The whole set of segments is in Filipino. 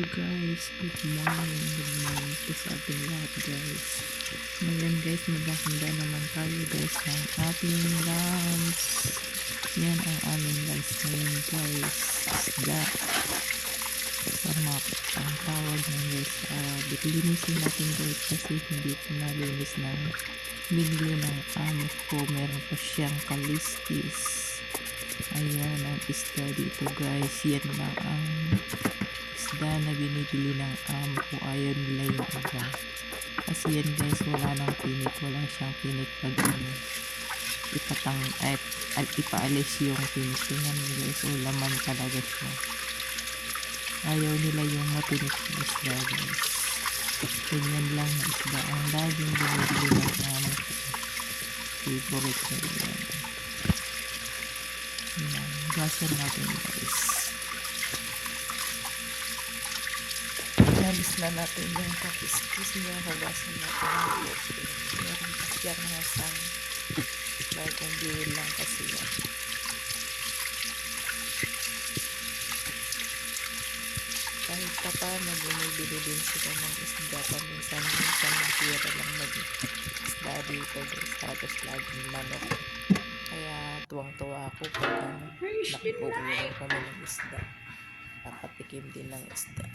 guys, good morning sa ating lahat guys. Ngayon guys, maghahanda naman tayo guys ng ating lunch. Yan ang aming lunch ngayon guys, isda samak ang tawag ng guys. Linisin natin guys kasi hindi ko nalinis ng binili ng amo ko. Meron pa siyang kaliskis. Ayan ang isda dito guys. Yan lang ang isda na binibili ng amo ko. Ayaw nila yung iba kasi yan guys, wala nang pinit, wala siyang pinit pag ipaalis yung pinit yan guys. O laman talaga siya. Ayaw nila yung matinik na isda guys. Ganyan lang na isda ang laging binibili ng amo ko. Favorite na yan. Yan, gasan natin guys. Alis na natin yung kakiskis niya. Hugasan natin yung loob. Meron pa siyang nasang bagong bihil lang kasi yan. Kahit pa paano bumibili din sila ng isda. Paminsan-minsan magtira lang mag-isda dito guys. Tapos laging manok. Kaya tuwang-tuwa ako pag nakukuha kami ng isda. Nakatikim din ng isda.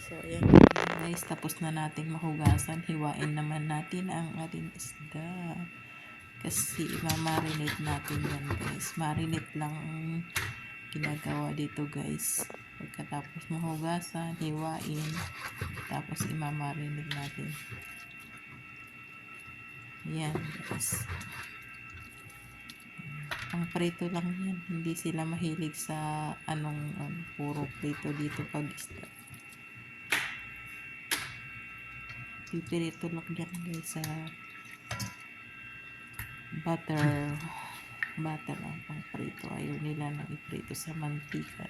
So, ayan guys, tapos na nating mahugasan. Hiwain naman natin ang ating isda. Kasi mamarinate natin yan guys. Marinate lang ang ginagawa dito guys. Pagkatapos mahugasan, hiwain. Tapos imamarinate natin. Yan guys. Ang prito lang yan. Hindi sila mahilig sa puro prito dito pag isda. Pipirito lang yan guys sa butter ang pang prito. Ayaw nila nang iprito sa mantika.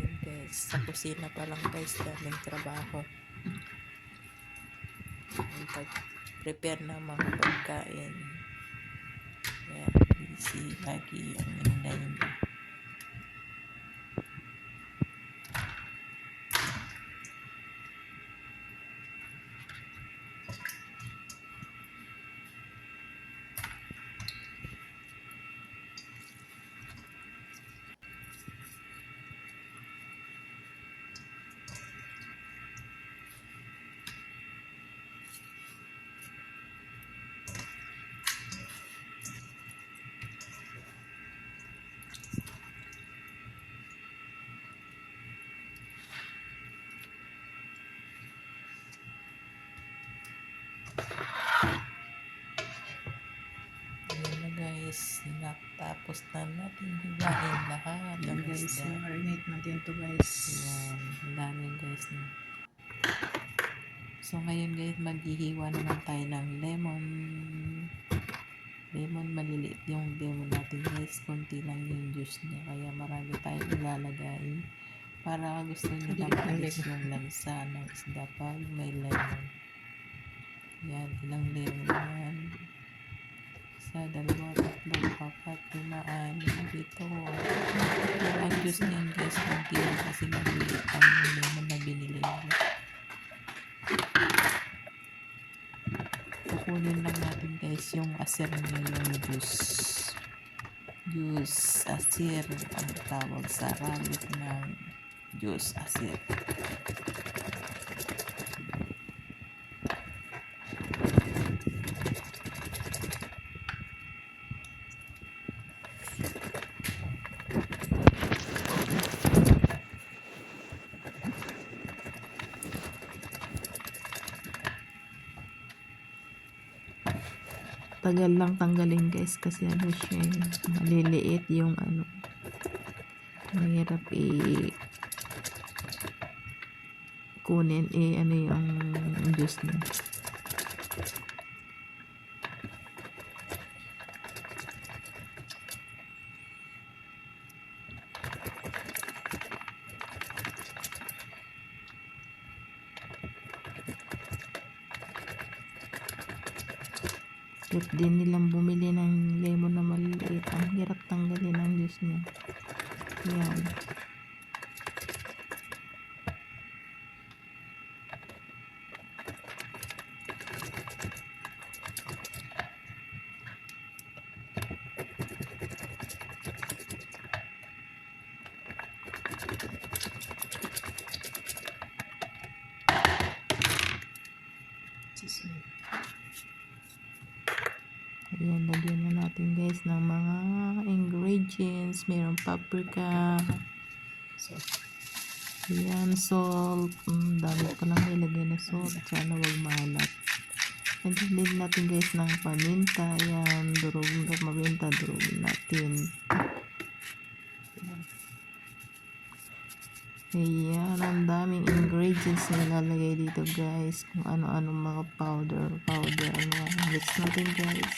Yan guys, sa kusina pa lang guys, daming trabaho. Prepare ng mga pagkain. Yan, busy lagi ang inday. Natapos na natin hiwain lahat ng guys, isda. marinate natin to guys. Yan, ang daming guys na. So ngayon guys, maghihiwa naman tayo ng lemon. Maliliit yung lemon natin guys. Konti lang yung juice niya, kaya marami tayong ilalagay para gusto nyo lang alis yung lansa ng isda pag may lemon. Yan, ilang lemon yan. Sa 2, 3, 4, 5, 6, 7. Pero ang juice niyan guys, konti lang kasi maliit ang lemon na binili nila. Kukunin lang natin guys yung asin niya, yung juice asir ang tawag sa Arabic ng juice asir. Tagal lang tanggalin guys kasi siya maliliit yung mahirap kunin yung juice niya. Trip din nilang bumili ng lemon na maliliit. Ang hirap tanggalin ang juice niya. Yan. Ayan, lagyan na natin guys ng mga ingredients. Mayroong paprika. Ayan, salt. Dami pa lang nilagay na salt. Sana huwag maalat. Lagyan din natin guys ng paminta. Ayan, durugin ng paminta. Durugin natin. Ayan, ang daming ingredients na ilalagay dito guys. Kung ano-ano mga powder. Ayan, mix natin guys.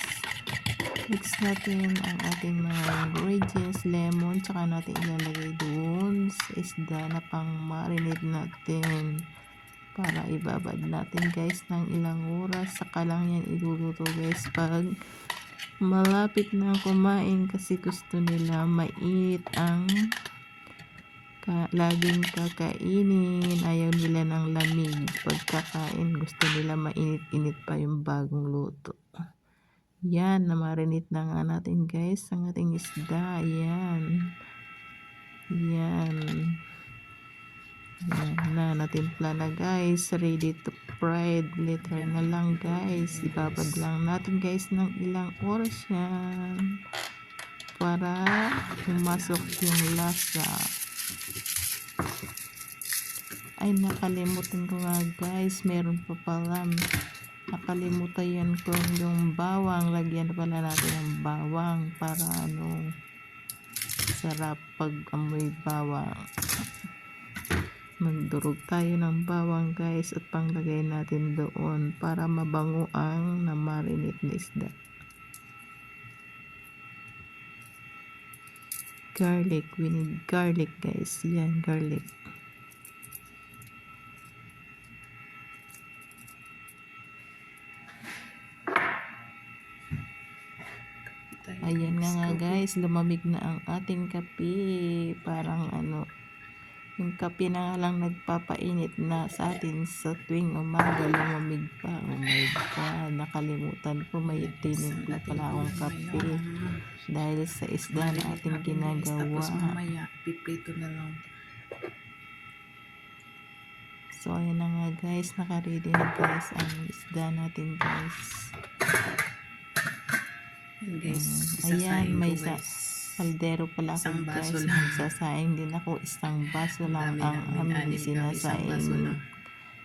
Mix natin ang ating mga ingredients. Lemon, tsaka natin ilalagay doon sa isda na pang marinate natin. Para ibabad natin guys ng ilang oras. Saka lang yan iluluto guys pag malapit na kumain. Kasi gusto nila mainit ang laging kakainin. Ayaw nila ng lamig pagkakain. Gusto nila mainit-init pa yung bagong luto. Yan, na-marinate na nga natin guys ang ating isda. Yan. Yan. Yan na, natimpla na guys. Ready to fried. Later na lang guys. Ibabad lang natin guys ng ilang oras yan. Para pumasok yung lasa. Ay, nakalimutan ko nga guys. Meron pa pala. Nakalimutan yan ko yung bawang. Lagyan pala natin ng bawang. Para sarap pag amoy bawang. Magdurog tayo ng bawang guys. At panglagay natin doon. Para mabango ang na-marinate na isda. Garlic. We need garlic guys. Yan, garlic. Ayan nga guys, lumamig na ang ating kape. Parang yung kape na nga lang nagpapainit na sa atin sa tuwing umaga, lumamig pa. Oh my God, nakalimutan ko may tinimpla pala akong kape. Dahil sa isda na ating ginagawa. Tapos mamaya, piprito na lang. So ayan na nga guys, nakaready na guys ang isda natin guys. Ayan, may kaldero pala ako guys. Magsasaing din ako. Isang baso lang ang aming sinasaing.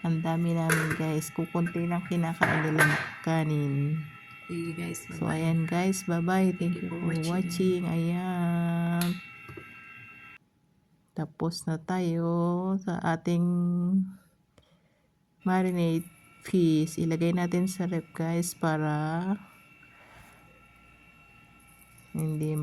Ang dami namin guys. Kukunti lang kinakain nilang kanin. So ayan guys, bye bye. Thank you for watching. Ayan. Tapos na tayo sa ating marinate fish. Ilagay natin sa ref guys para hindi